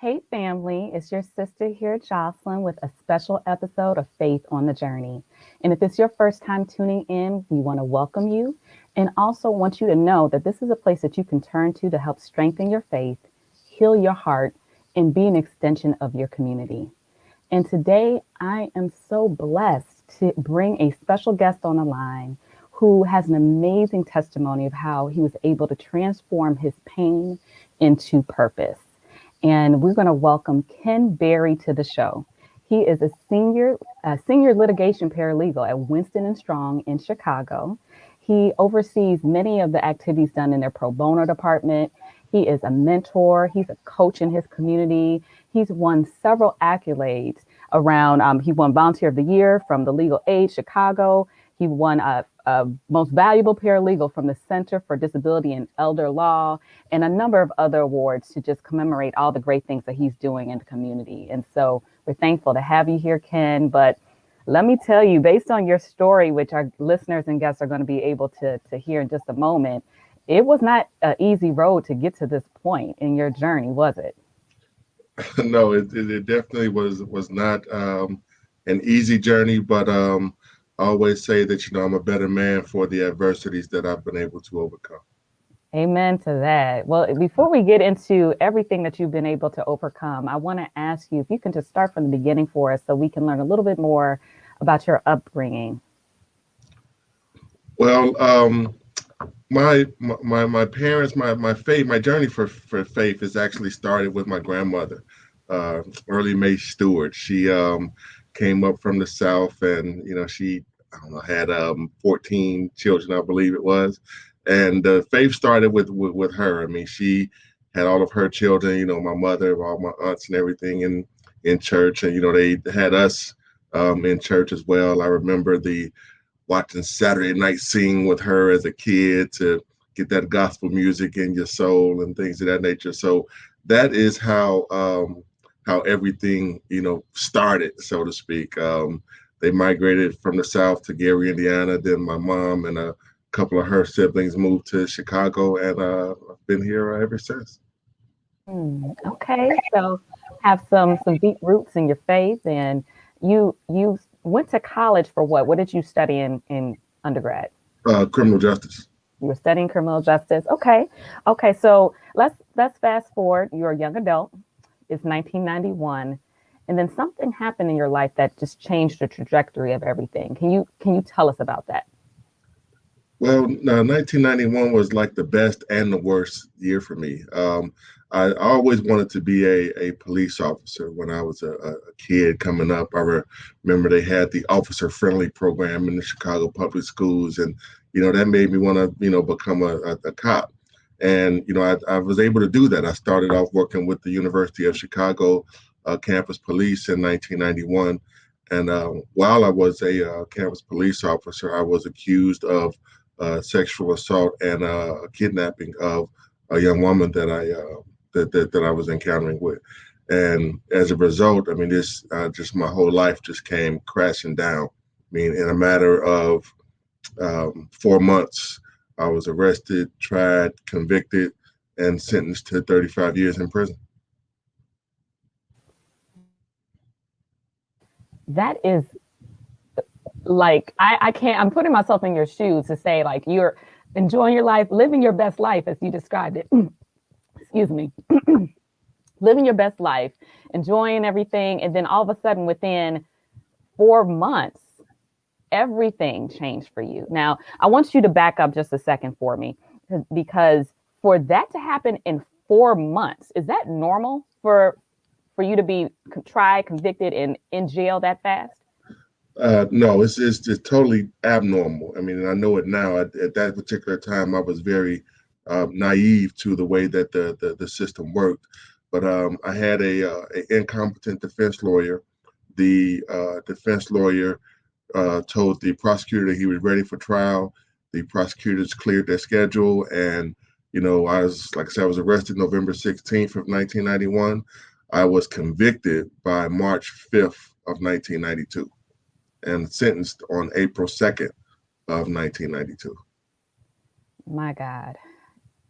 Hey family, it's your sister here, Jocelyn, with a special episode of Faith on the Journey. And if it's your first time tuning in, we want to welcome you and also want you to know that this is a place that you can turn to help strengthen your faith, heal your heart, and be an extension of your community. And today I am so blessed to bring a special guest on the line who has an amazing testimony of how he was able to transform his pain into purpose. And we're going to welcome Ken Berry to the show. He is a senior litigation paralegal at Winston and Strong in Chicago. He oversees many of the activities done in their pro bono department. He is a mentor. He's a coach in his community. He's won several accolades around. He won Volunteer of the Year from the Legal Aid Chicago. He won a most valuable paralegal from the Center for Disability and Elder Law, and a number of other awards to just commemorate all the great things that he's doing in the community. And so we're thankful to have you here, Ken. But let me tell you, based on your story, which our listeners and guests are going to be able to hear in just a moment, it was not an easy road to get to this point in your journey, was it? No, it definitely was not an easy journey, but I always say that I'm a better man for the adversities that I've been able to overcome. Amen to that. Well, before we get into everything that you've been able to overcome, I want to ask you if you can just start from the beginning for us so we can learn a little bit more about your upbringing. Well, my parents, my faith, my journey for faith has actually started with my grandmother, early May Stewart. She came up from the South, and she, I don't know, had 14 children, I believe it was, and faith started with her. I mean, she had all of her children, my mother, all my aunts and everything in church, and they had us in church as well. I remember the watching Saturday Night Sing with her as a kid to get that gospel music in your soul and things of that nature. So that is how everything started, so to speak. They migrated from the South to Gary, Indiana. Then my mom and a couple of her siblings moved to Chicago, and I've been here ever since. Okay, so have some deep roots in your faith, and you went to college for what? What did you study in undergrad? Criminal justice. You were studying criminal justice. Okay, okay. So let's fast forward. You're a young adult. It's 1991, and then something happened in your life that just changed the trajectory of everything. Can you tell us about that? Well, no, 1991 was like the best and the worst year for me. I always wanted to be a police officer when I was a kid coming up. Remember they had the officer friendly program in the Chicago public schools, and that made me want to become a cop. And I was able to do that. I started off working with the University of Chicago campus police in 1991. And while I was a campus police officer, I was accused of sexual assault and kidnapping of a young woman that I was encountering with. And as a result, I mean, this just my whole life just came crashing down. I mean, in a matter of 4 months, I was arrested, tried, convicted, and sentenced to 35 years in prison. That is like I can't. I'm putting myself in your shoes to say like you're enjoying your life, living your best life as you described it. Excuse me. Living your best life, enjoying everything, and then all of a sudden within 4 months everything changed for you. Now, I want you to back up just a second for me because for that to happen in 4 months, is that normal for you to be tried, convicted, and in jail that fast? No, it's just totally abnormal. I mean, and I know it now. At that particular time, I was very naive to the way that the system worked. But I had a incompetent defense lawyer. The defense lawyer told the prosecutor that he was ready for trial. The prosecutors cleared their schedule, and I was, like I said, I was arrested November 16th of 1991. I was convicted by March 5th of 1992 and sentenced on April 2nd of 1992. My God.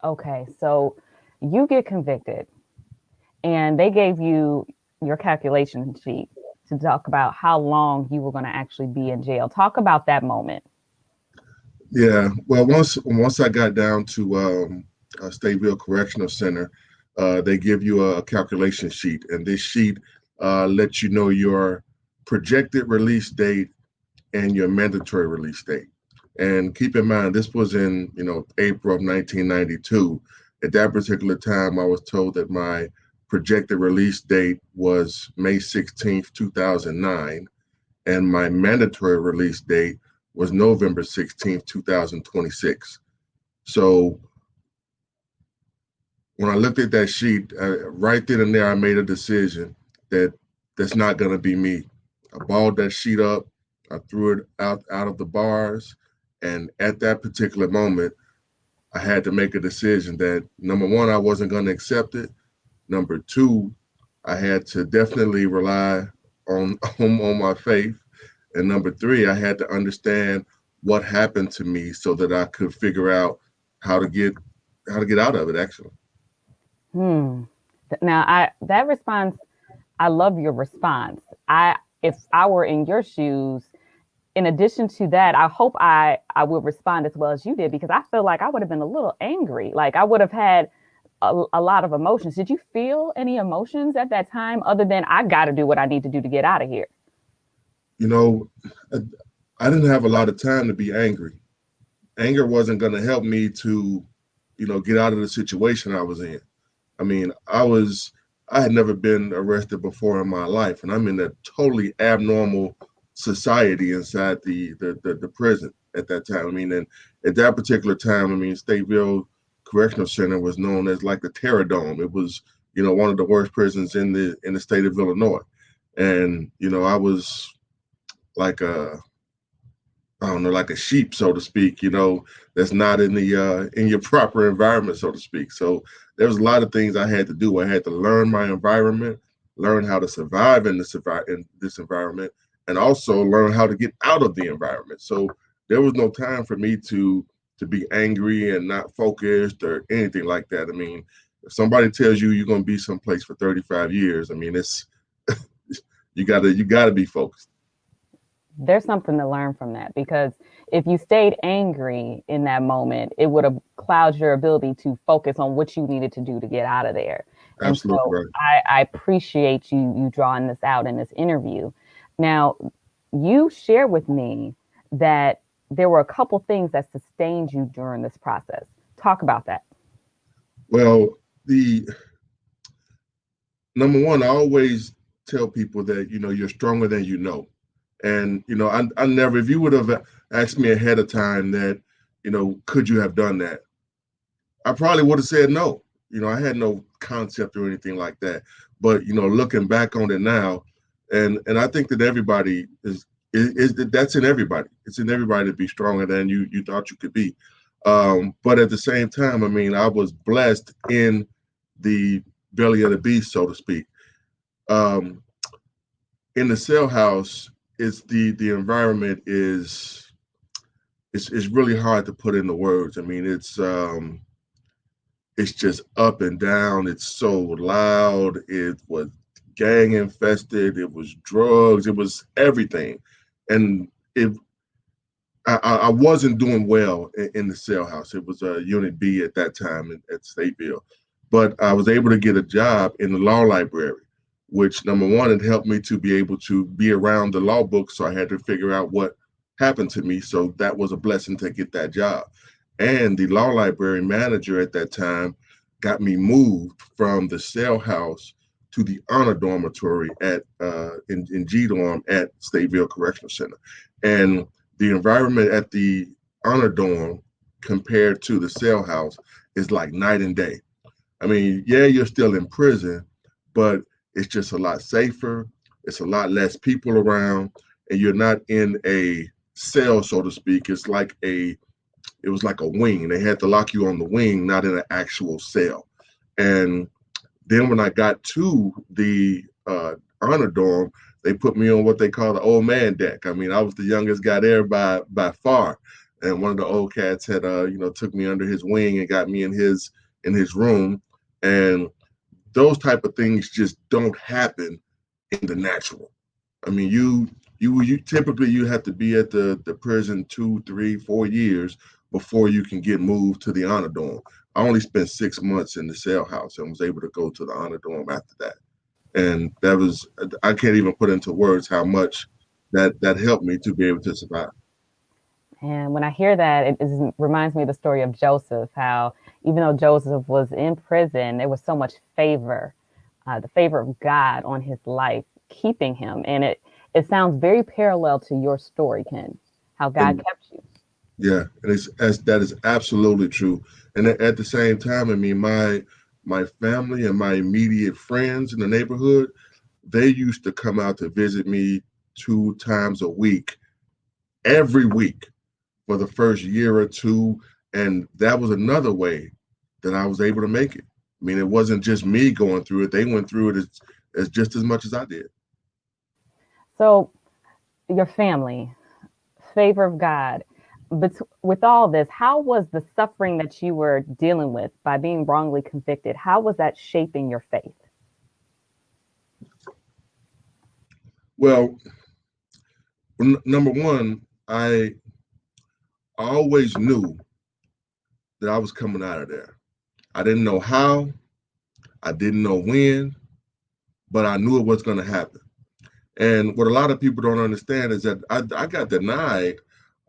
Okay, so you get convicted and they gave you your calculation sheet to talk about how long you were going to actually be in jail. Talk about that moment. Yeah. Well, once I got down to Stateville Correctional Center, they give you a calculation sheet, and this sheet lets you know your projected release date and your mandatory release date. And keep in mind, this was in April of 1992. At that particular time, I was told that my projected release date was May 16th, 2009, and my mandatory release date was November 16th, 2026. So when I looked at that sheet, right then and there, I made a decision that that's not going to be me. I balled that sheet up, I threw it out of the bars, and at that particular moment, I had to make a decision that number one, I wasn't going to accept it. Number two, I had to definitely rely on my faith, and number three, I had to understand what happened to me so that I could figure out how to get out of it. Actually. Hmm. Now, I that response, I love your response. If I were in your shoes, in addition to that, I hope I would respond as well as you did, because I feel like I would have been a little angry. Like I would have had a lot of emotions. Did you feel any emotions at that time other than I got to do what I need to do to get out of here? You know, I didn't have a lot of time to be angry. Anger wasn't going to help me to, get out of the situation I was in. I mean, I had never been arrested before in my life, and I'm in a totally abnormal society inside the prison at that time. I mean, and at that particular time, I mean, Stateville Correctional Center was known as like the Terror Dome. It was, one of the worst prisons in the state of Illinois, and I was like a I don't know, like a sheep, so to speak, that's not in the in your proper environment, so to speak. So there was a lot of things I had to do. I had to learn my environment, learn how to survive in this environment, and also learn how to get out of the environment. So there was no time for me to be angry and not focused or anything like that. I mean, if somebody tells you you're going to be someplace for 35 years, I mean, it's you gotta be focused. There's something to learn from that, because if you stayed angry in that moment, it would have clouded your ability to focus on what you needed to do to get out of there. And Absolutely so right. I appreciate you drawing this out in this interview. Now, you shared with me that there were a couple things that sustained you during this process. Talk about that. Well, the number one, I always tell people that you're stronger than you know, and I never. If you would have asked me ahead of time that, could you have done that, I probably would have said no. I had no concept or anything like that. But looking back on it now, and I think that everybody is that's in everybody. It's in everybody to be stronger than you thought you could be. But at the same time, I mean, I was blessed in the belly of the beast, so to speak. Um, in the cell house, it's the environment is really hard to put into words. I mean, it's just up and down. It's so loud. It was gang infested. It was drugs. It was everything, and it. I wasn't doing well in the cell house. It was Unit B at that time at Stateville, but I was able to get a job in the law library, which number one, it helped me to be able to be around the law books. So I had to figure out what happened to me. So that was a blessing to get that job. And the law library manager at that time got me moved from the cell house to the honor dormitory at in G dorm at Stateville Correctional Center, and the environment at the honor dorm compared to the cell house is like night and day. I mean, yeah, you're still in prison, but it's just a lot safer. It's a lot less people around, and you're not in a cell, so to speak. It was like a wing. They had to lock you on the wing, not in an actual cell. And then when I got to the honor dorm, they put me on what they call the old man deck. I mean, I was the youngest guy there by far, and one of the old cats had took me under his wing and got me in his room, and those type of things just don't happen in the natural. I mean, you typically you have to be at the prison 2, 3, 4 years before you can get moved to the honor dorm. I only spent 6 months in the cell house and was able to go to the honor dorm after that. And that was, I can't even put into words how much that helped me to be able to survive. And when I hear that, reminds me of the story of Joseph, how even though Joseph was in prison, there was so much favor, the favor of God on his life, keeping him. And it sounds very parallel to your story, Ken, how God And kept you. yeah, and it's as that is absolutely true. And at the same time, I mean, my family and my immediate friends in the neighborhood, they used to come out to visit me 2 times a week, every week for the first year or two. And that was another way that I was able to make it. I mean, it wasn't just me going through it, they went through it as just as much as I did. So, your family, favor of God. But with all this, how was the suffering that you were dealing with by being wrongly convicted? How was that shaping your faith? Well, number one, I always knew that I was coming out of there. I didn't know how, I didn't know when, but I knew it was going to happen. And what a lot of people don't understand is that I got denied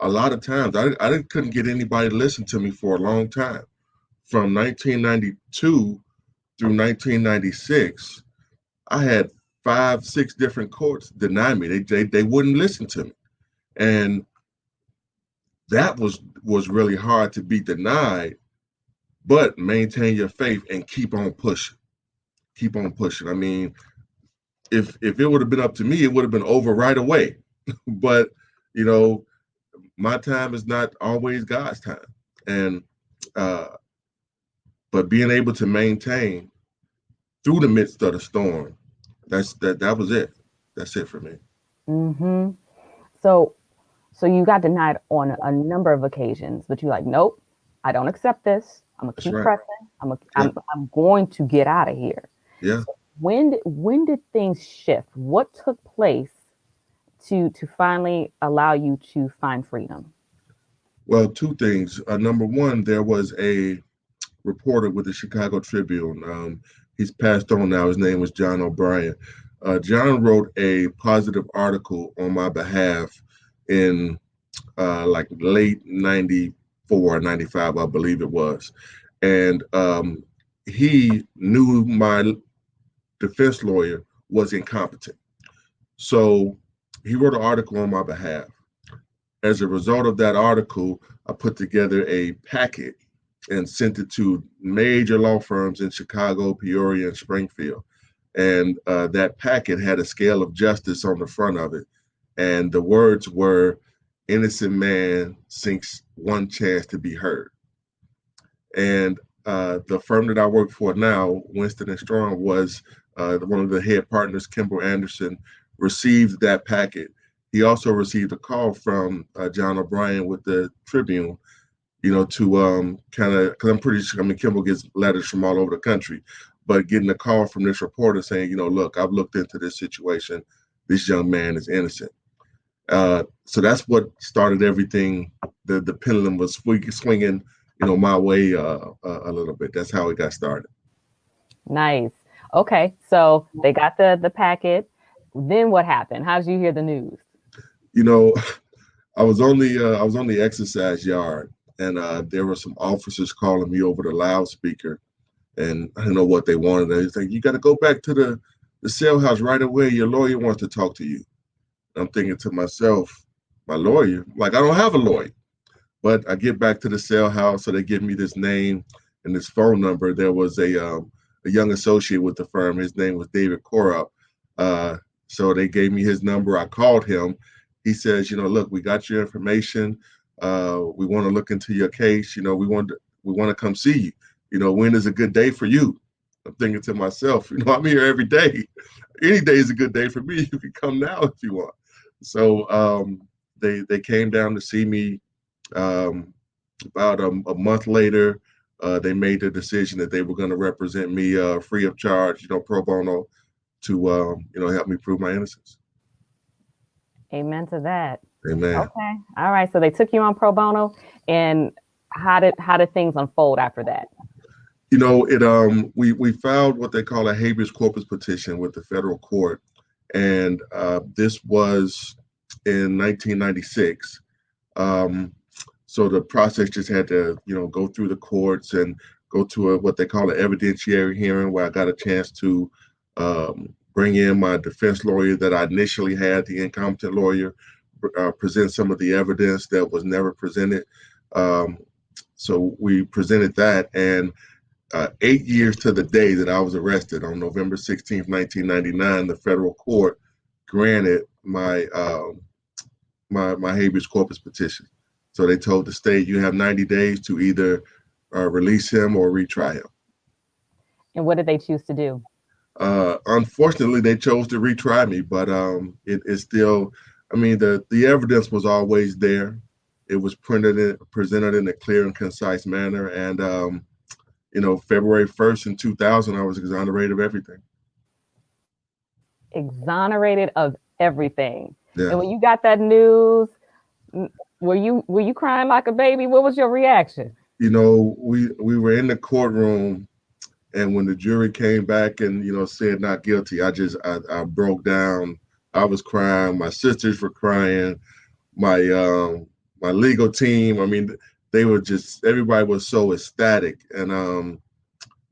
a lot of times. I couldn't get anybody to listen to me for a long time. From 1992 through 1996, I had 5, 6 different courts deny me. They wouldn't listen to me. And that was really hard to be denied, but maintain your faith and keep on pushing. Keep on pushing. I mean, if it would have been up to me, it would have been over right away. But you know, my time is not always God's time, and uh, but being able to maintain through the midst of the storm, that was it. That's it for me. Hmm. So, so you got denied on a number of occasions, but you're like, nope, I don't accept this. I'm gonna That's keep right. pressing. Yeah, I'm going to get out of here. yeah. When did things shift? What took place to finally allow you to find freedom? Well, two things. Number one, there was a reporter with the Chicago Tribune. He's passed on now. His name was John O'Brien. John wrote a positive article on my behalf in like late 94, 95, I believe it was. And he knew my defense lawyer was incompetent. So he wrote an article on my behalf. As a result of that article, I put together a packet and sent it to major law firms in Chicago, Peoria, and Springfield. And that packet had a scale of justice on the front of it. And the words were, innocent man sinks one chance to be heard. And the firm that I work for now, Winston and Strong, was one of the head partners, Kimball Anderson, received that packet. He also received a call from John O'Brien with the Tribune, to kind of, because I'm pretty sure, I mean, Kimball gets letters from all over the country, but getting a call from this reporter saying, look, I've looked into this situation. This young man is innocent. So that's what started everything. The pendulum was swinging, my way a little bit. That's how it got started. Nice. Okay, so they got the packet. Then what happened? How did you hear the news? You know, I was on the exercise yard, and there were some officers calling me over the loudspeaker, and I didn't know what they wanted. They was like, "You got to go back to the cell house right away. Your lawyer wants to talk to you." And I'm thinking to myself, "My lawyer? Like I don't have a lawyer." But I get back to the cell house, so they give me this name and this phone number. There was a young associate with the firm. His name was David Korup. So they gave me his number. I called him. He says, look, we got your information. We want to look into your case. We want to come see you. When is a good day for you? I'm thinking to myself, I'm here every day. Any day is a good day for me. You can come now if you want. So they came down to see me, about a month later. they made the decision that they were going to represent me free of charge, pro bono, to help me prove my innocence. Amen to that. Amen. Okay. All right. So they took you on pro bono, and how did things unfold after that? We filed what they call a habeas corpus petition with the federal court, and this was in 1996. So the process just had to, go through the courts and go to what they call an evidentiary hearing, where I got a chance to bring in my defense lawyer that I initially had, the incompetent lawyer, present some of the evidence that was never presented. So we presented that, and 8 years to the day that I was arrested, on November 16th, 1999, the federal court granted my my habeas corpus petition. So they told the state, you have 90 days to either release him or retry him. And what did they choose to do? Unfortunately, they chose to retry me, but it's still, the evidence was always there. It was presented in a clear and concise manner. And, February 1st in 2000, I was exonerated of everything. Exonerated of everything. Yeah. And when you got that news, were you crying like a baby? What was your reaction? We were in the courtroom, and when the jury came back and said not guilty, I broke down. I was crying. My sisters were crying. My legal team. They were everybody was so ecstatic. And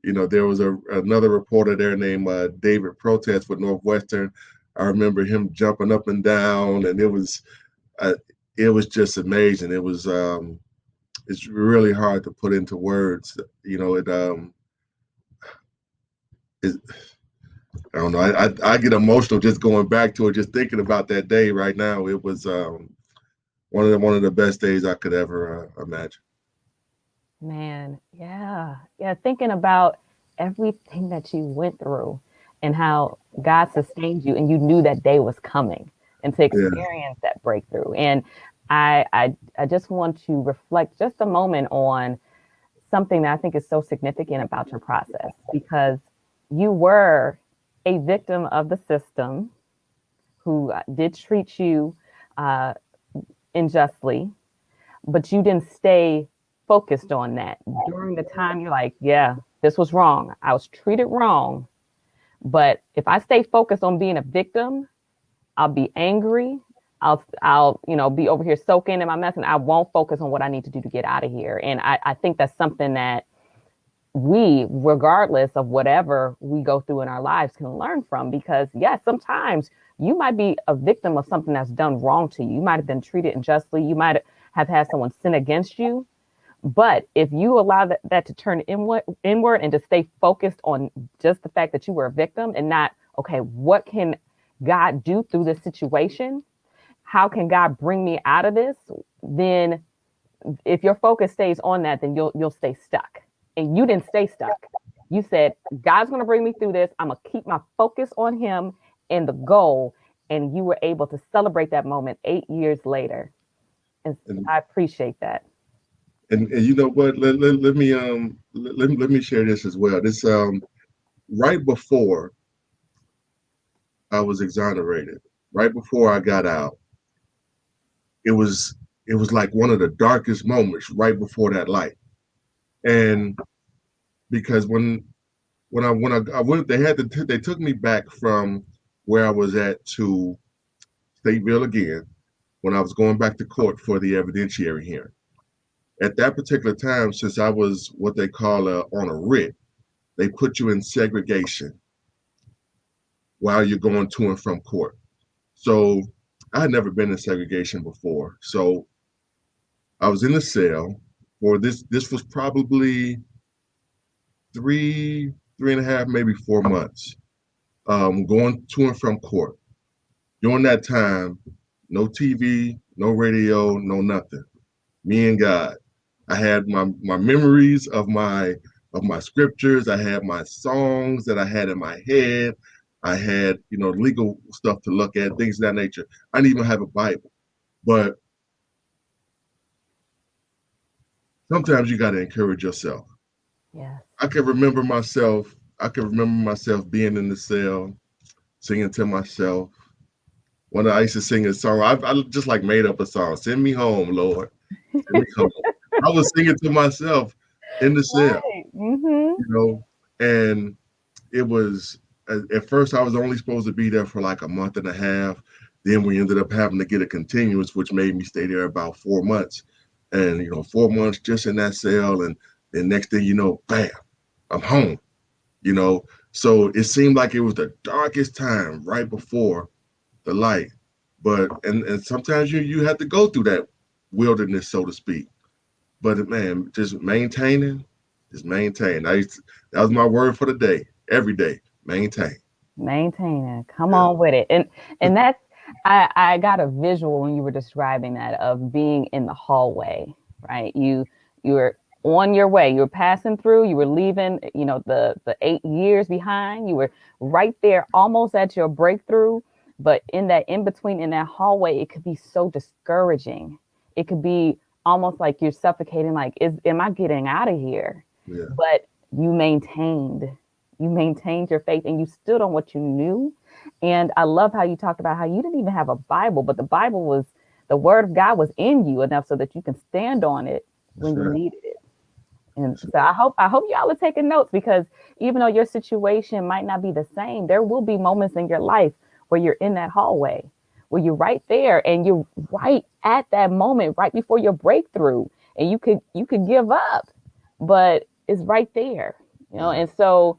there was another reporter there named David Protest with Northwestern. I remember him jumping up and down, and it was just amazing. It's really hard to put into words. I don't know. I get emotional just going back to it, just thinking about that day right now. It was one of the best days I could ever imagine. Man, yeah. Thinking about everything that you went through and how God sustained you, and you knew that day was coming, and to experience that breakthrough. And I just want to reflect just a moment on something that I think is so significant about your process, because you were a victim of the system who did treat you unjustly, but you didn't stay focused on that. During the time, you're like, yeah, this was wrong. I was treated wrong. But if I stay focused on being a victim, I'll be angry. I'll be over here soaking in my mess, and I won't focus on what I need to do to get out of here. And I think that's something that we, regardless of whatever we go through in our lives, can learn from. Because yes, sometimes you might be a victim of something that's done wrong to you. You might have been treated unjustly. You might have had someone sin against you. But if you allow that to turn inward and to stay focused on just the fact that you were a victim, and not, okay, what can God do through this situation? How can God bring me out of this? Then if your focus stays on that, then you'll stay stuck. And you didn't stay stuck. You said, God's going to bring me through this. I'm going to keep my focus on him and the goal. And you were able to celebrate that moment 8 years later. And I appreciate that. And you know what? Let me share this as well. This right before I was exonerated, right before I got out, it was like one of the darkest moments right before that light. And because when I went, they took me back from where I was at to Stateville again when I was going back to court for the evidentiary hearing. At that particular time, since I was what they call on a writ, they put you in segregation while you're going to and from court. So I had never been in segregation before. So I was in the cell for this. This was probably three and a half, maybe 4 months, going to and from court. During that time, no TV, no radio, no nothing. Me and God. I had my memories of my scriptures. I had my songs that I had in my head. I had, legal stuff to look at, things of that nature. I didn't even have a Bible. But sometimes you got to encourage yourself. Yes. I can remember myself. I can remember myself being in the cell, singing to myself. When I used to sing a song, I just like made up a song. Send me home, Lord. Send me home. I was singing to myself in the cell, Right. Mm-hmm. you know, and it was at first I was only supposed to be there for like a month and a half. Then we ended up having to get a continuance, which made me stay there about 4 months. And 4 months just in that cell, and then next thing you know, bam, I'm home. You know, so it seemed like it was the darkest time right before the light. But and sometimes you have to go through that wilderness, so to speak. But man, just maintain. That was my word for the day. Every day, maintain. Maintaining. Come Yeah, on with it. And that's I got a visual when you were describing that of being in the hallway, right? You were on your way. You were passing through, you were leaving, the 8 years behind. You were right there almost at your breakthrough. But in that in between in that hallway, it could be so discouraging. It could be almost like you're suffocating, like, am I getting out of here? yeah, But you maintained you maintained your faith and you stood on what you knew. And I love how you talked about how you didn't even have a Bible, but the word of God was in you enough so that you can stand on it that's when you right. needed it. And That's so right. I hope y'all are taking notes, because even though your situation might not be the same, there will be moments in your life where you're in that hallway, where you're right there and you're right at that moment, right before your breakthrough. And you could give up, but it's right there. Yeah. And so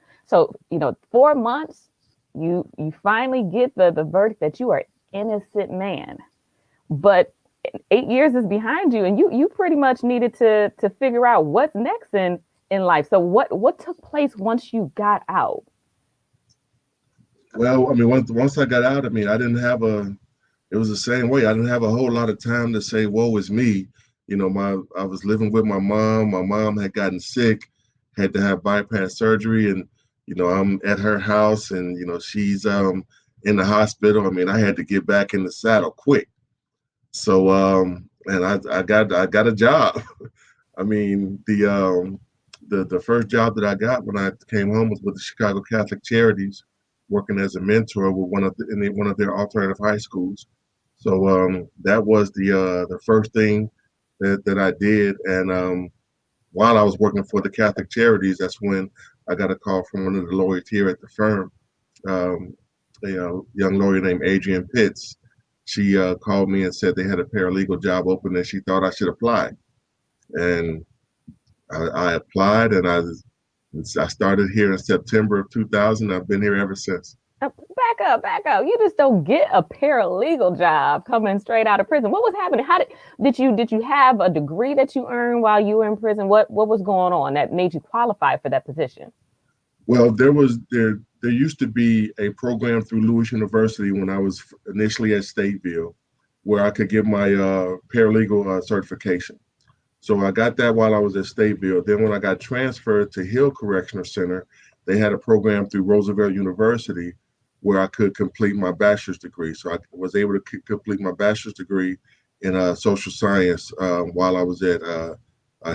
4 months, you finally get the verdict that you are innocent man. But 8 years is behind you, and you pretty much needed to figure out what's next in life. So what took place once you got out? Well, I mean, once I got out, I mean, I didn't have a. It was the same way. I didn't have a whole lot of time to say, "Woe is me." I was living with my mom. My mom had gotten sick, had to have bypass surgery, and I'm at her house, and she's in the hospital. I mean, I had to get back in the saddle quick. So and I got a job. I mean, the first job that I got when I came home was with the Chicago Catholic Charities, working as a mentor with one of their alternative high schools. So that was the first thing that I did. And while I was working for the Catholic Charities, that's when I got a call from one of the lawyers here at the firm, um, a young lawyer named Adrian Pitts. She called me and said they had a paralegal job open and she thought I should apply. And I applied, and I started here in September of 2000. I've been here ever since. Back up. You just don't get a paralegal job coming straight out of prison. What was happening? How did you have a degree that you earned while you were in prison? What was going on that made you qualify for that position? Well, there used to be a program through Lewis University when I was initially at Stateville, where I could get my paralegal certification. So I got that while I was at Stateville. Then when I got transferred to Hill Correctional Center, they had a program through Roosevelt University where I could complete my bachelor's degree. So I was able to complete my bachelor's degree in social science while I was at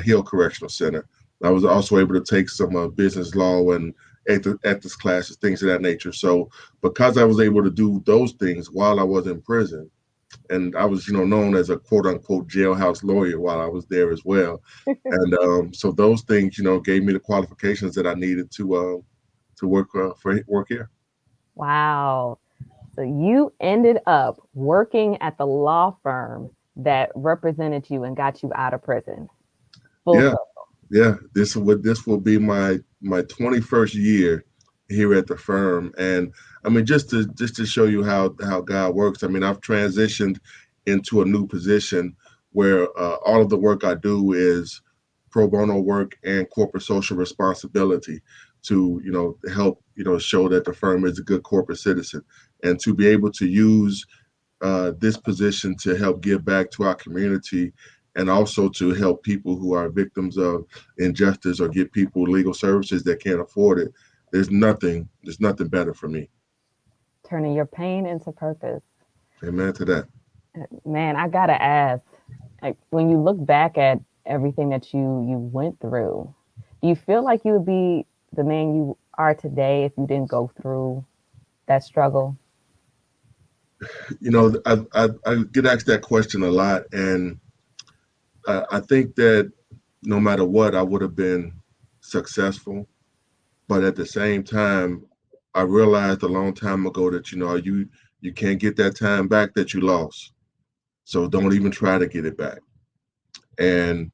Hill Correctional Center. I was also able to take some business law and ethics classes, things of that nature. So because I was able to do those things while I was in prison, and I was, known as a quote unquote jailhouse lawyer while I was there as well. And so those things, gave me the qualifications that I needed to work here. Wow. So you ended up working at the law firm that represented you and got you out of prison. Full Yeah, circle. yeah. This will be my 21st year here at the firm, and I mean just to show you how God works. I mean, I've transitioned into a new position where all of the work I do is pro bono work and corporate social responsibility to help show that the firm is a good corporate citizen, and to be able to use this position to help give back to our community and also to help people who are victims of injustice or get people legal services that can't afford it. There's nothing better for me. Turning your pain into purpose. Amen to that. Man, I gotta ask, like, when you look back at everything that you went through, Do you feel like you would be the man you are today if you didn't go through that struggle? You know, I get asked that question a lot, and I think that no matter what, I would have been successful. But at the same time, I realized a long time ago that you can't get that time back that you lost. So don't even try to get it back. And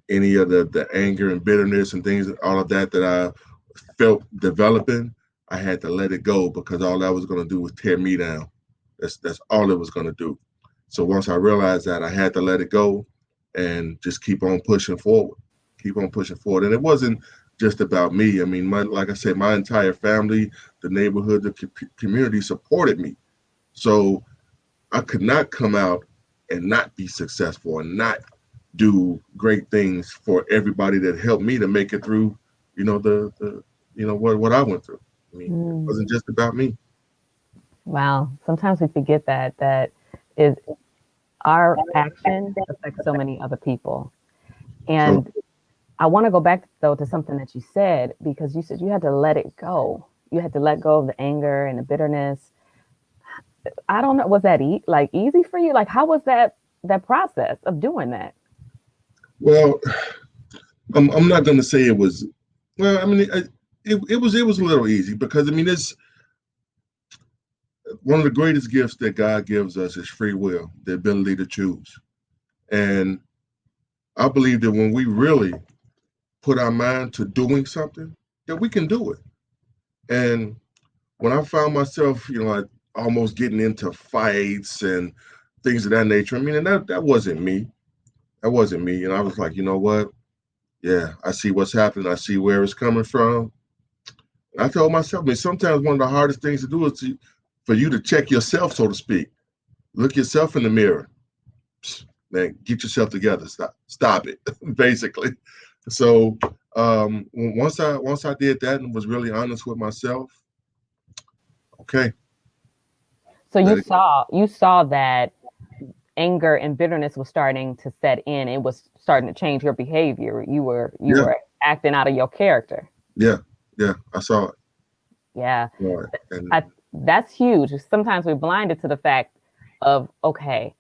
any of the anger and bitterness and things, all of that I felt developing, I had to let it go because all that was going to do was tear me down. That's all it was going to do. So once I realized that, I had to let it go and just keep on pushing forward, keep on pushing forward. And it wasn't just about me. I mean, like I said, my entire family, the neighborhood, the community supported me. So I could not come out and not be successful and not do great things for everybody that helped me to make it through, the what I went through. I mean, it Mm. wasn't just about me. Wow. Sometimes we forget that is our action affects so many other people. So And I want to go back though to something that you said because you said you had to let it go. You had to let go of the anger and the bitterness. I don't know. Was that like easy for you? Like how was that process of doing that? well, I'm not going to say it was. Well, I mean, it was a little easy because I mean, it's one of the greatest gifts that God gives us is free will, the ability to choose. And I believe that when we really put our mind to doing something, that we can do it. And when I found myself, like almost getting into fights and things of that nature, I mean, and that wasn't me. That wasn't me. And I was like, you know what? Yeah, I see what's happening. I see where it's coming from. I told myself, I mean, sometimes one of the hardest things to do is for you to check yourself, so to speak. Look yourself in the mirror. Man, get yourself together. Stop it, basically. So once I did that and was really honest with myself, okay, So let it go. you saw that anger and bitterness was starting to set in. It was starting to change your behavior. You Yeah, were acting out of your character. yeah, yeah. I saw it. Yeah. Saw it. And That's huge. Sometimes we're blinded to the fact of, okay,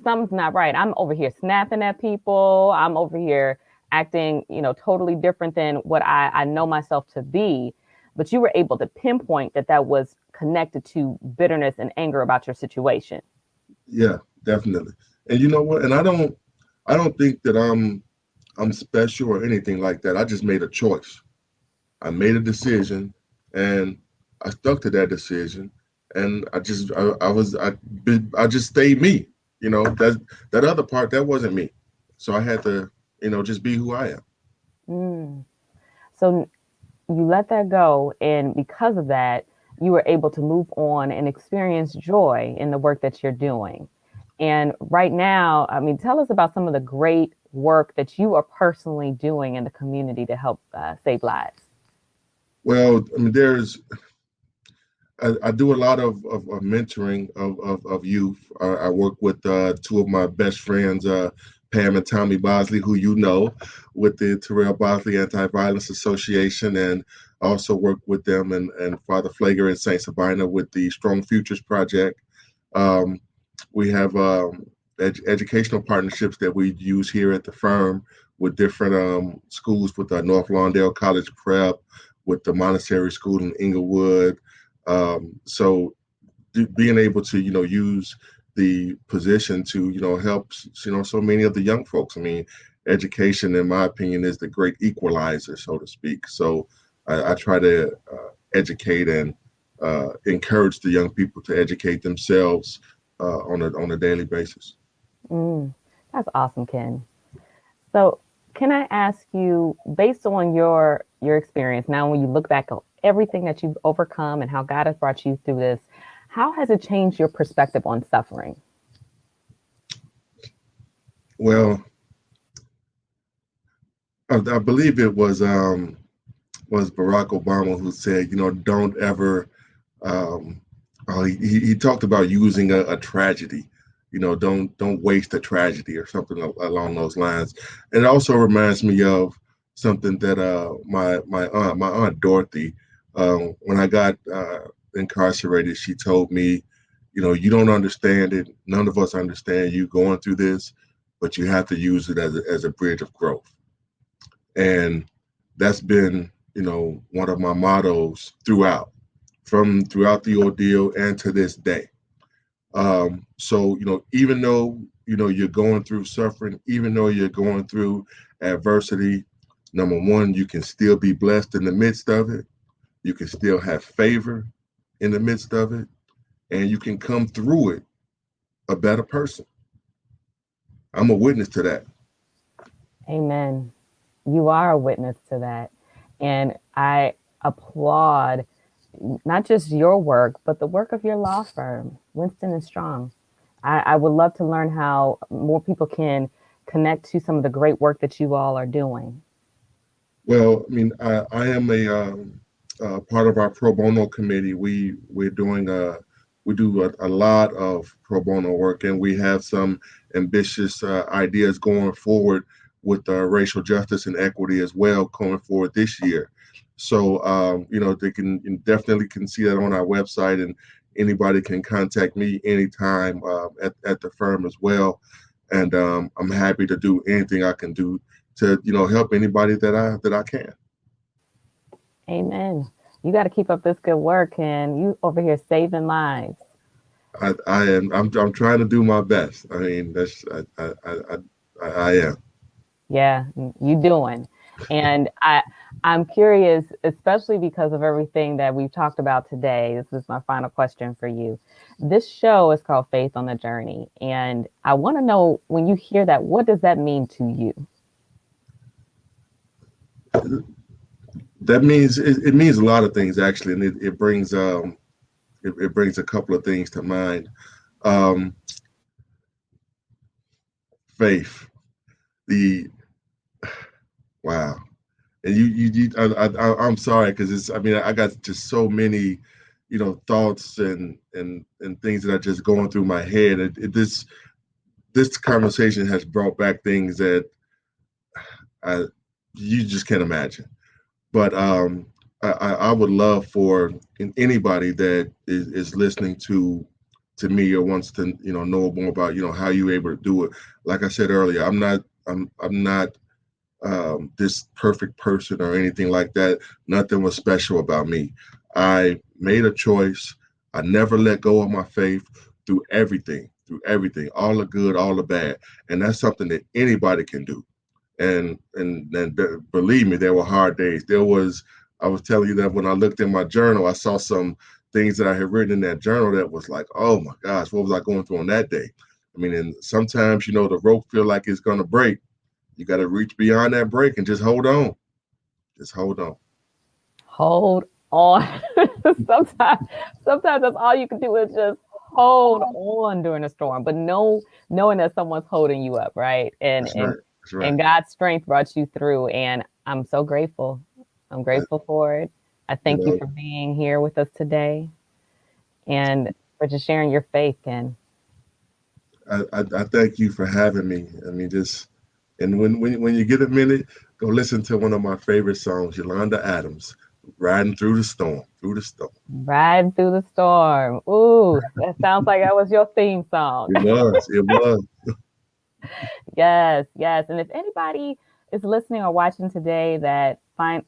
something's not right. I'm over here snapping at people. I'm over here acting, totally different than what I know myself to be. But you were able to pinpoint that was connected to bitterness and anger about your situation. yeah, definitely. And you know what? And I don't think that I'm special or anything like that. I just made a choice. I made a decision, and I stuck to that decision. And I just stayed me. That other part that wasn't me. So I had to, just be who I am. Mm. So you let that go. And because of that, you were able to move on and experience joy in the work that you're doing. And right now, I mean, tell us about some of the great work that you are personally doing in the community to help save lives. Well, I mean, I do a lot of mentoring of youth. I work with two of my best friends, Pam and Tommy Bosley, who with the Terrell Bosley Anti-Violence Association, and also work with them and Father Flager and Saint Sabina with the Strong Futures Project. Um, we have educational partnerships that we use here at the firm with different schools, with North Lawndale College Prep, with the Montessori School in Inglewood. So being able to use the position to help so many of the young folks. I mean, education, in my opinion, is the great equalizer, so to speak. So I try to educate and encourage the young people to educate themselves on a daily basis. Mm, that's awesome, Ken. So, can I ask you, based on your experience now, when you look back on everything that you've overcome and how God has brought you through this, how has it changed your perspective on suffering? Well, I believe it was Barack Obama who said, don't ever. Um, he talked about using a tragedy. Don't waste a tragedy or something along those lines. And it also reminds me of something that my aunt Dorothy, when I got incarcerated, she told me, you know, you don't understand it. None of us understand you going through this, but you have to use it as a bridge of growth. And that's been, you know, one of my mottos throughout the ordeal and to this day. So, you know, even though, you know, you're going through suffering, even though you're going through adversity, number one, you can still be blessed in the midst of it. You can still have favor in the midst of it, and you can come through it a better person. I'm a witness to that. Amen. You are a witness to that. And I applaud not just your work, but the work of your law firm, Winston and Strong. I would love to learn how more people can connect to some of the great work that you all are doing. Well, I mean, I am part of our pro bono committee. We're doing we do a lot of pro bono work, and we have some ambitious ideas going forward with racial justice and equity as well going forward this year. So you know, they can definitely can see that on our website, and anybody can contact me anytime at the firm as well. And I'm happy to do anything I can do to, you know, help anybody that I can. Amen. You got to keep up this good work, and you over here saving lives. I'm trying to do my best. I mean, that's I am. Yeah, you doing. And I'm curious, especially because of everything that we've talked about today. This is my final question for you. This show is called Faith on the Journey, and I want to know when you hear that, what does that mean to you? That means it means a lot of things actually, and it brings it brings a couple of things to mind. Um, Faith, the wow, and I'm sorry because it's, I mean, I got just so many, you know, thoughts and things that are just going through my head. This conversation has brought back things that I you just can't imagine. But I would love for anybody that is listening to me or wants to, you know more about, you know, how you able to do it. Like I said earlier, I'm not this perfect person or anything like that. Nothing was special about me. I made a choice. I never let go of my faith through everything, all the good, all the bad, and that's something that anybody can do. And believe me, there were hard days. I was telling you that when I looked in my journal, I saw some things that I had written in that journal that was like, oh my gosh, what was I going through on that day? I mean, and sometimes, you know, the rope feel like it's gonna break. You got to reach beyond that break and just hold on. Just hold on. Hold on. sometimes, sometimes that's all you can do is just hold on during a storm, but knowing that someone's holding you up, right? And That's and right. That's right. and God's strength brought you through, and I'm so grateful. I'm I, grateful for it. I you thank you know, for being here with us today and for just sharing your faith, Ken. I thank you for having me. I mean, just and when you get a minute, go listen to one of my favorite songs, Yolanda Adams, "Riding Through the Storm." Through the storm. Riding through the storm. Ooh, that sounds like that was your theme song. It was. It was. Yes, yes. And if anybody is listening or watching today that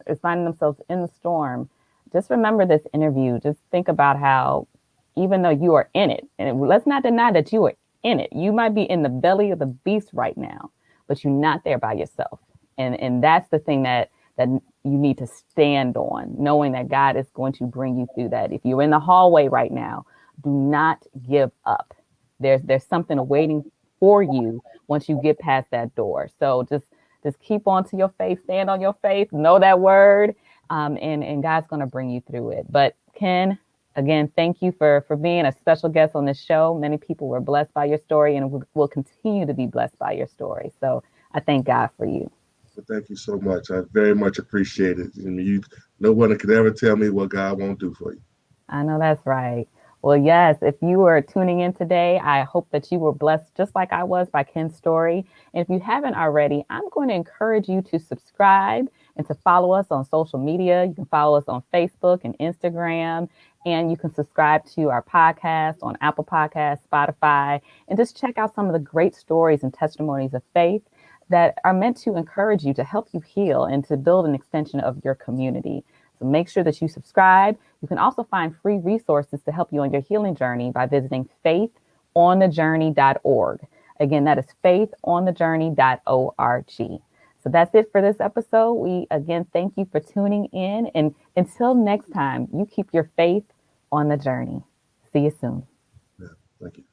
is finding themselves in the storm, just remember this interview. Just think about how, even though you are in it, and let's not deny that you are in it. You might be in the belly of the beast right now, but you're not there by yourself. And that's the thing that you need to stand on, knowing that God is going to bring you through that. If you're in the hallway right now, do not give up. There's something awaiting for you once you get past that door. So just keep on to your faith, stand on your faith, know that word, and God's going to bring you through it. But Ken, again, thank you for being a special guest on this show. Many people were blessed by your story and will continue to be blessed by your story. So I thank God for you. But thank you so much. I very much appreciate it. I mean, no one could ever tell me what God won't do for you. I know that's right. Well, yes, if you were tuning in today, I hope that you were blessed just like I was by Ken's story. And if you haven't already, I'm going to encourage you to subscribe and to follow us on social media. You can follow us on Facebook and Instagram, and you can subscribe to our podcast on Apple Podcasts, Spotify, and just check out some of the great stories and testimonies of faith that are meant to encourage you, to help you heal, and to build an extension of your community. So make sure that you subscribe. You can also find free resources to help you on your healing journey by visiting faithonthejourney.org. Again, that is faithonthejourney.org. So that's it for this episode. We again thank you for tuning in. And until next time, you keep your faith on the journey. See you soon. Yeah, thank you.